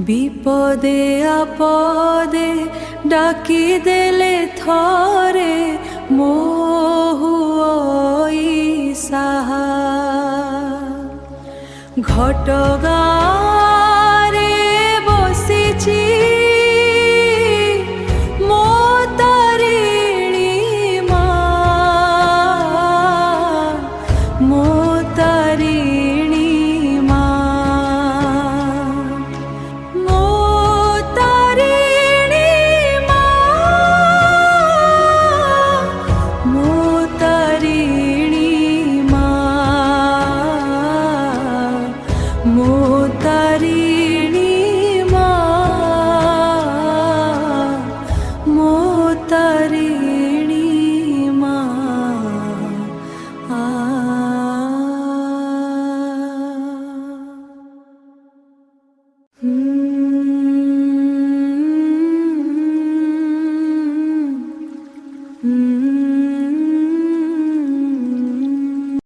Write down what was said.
বিপদে আপদে ডাকি দেলে থরে মহুয়ই সাহা ঘটগারে বসিছি মো তারিণী মা মো তারিণী মা মো তারিণী মা মো তারিণী মা মো তারিণী মা মো তারিণী মা আ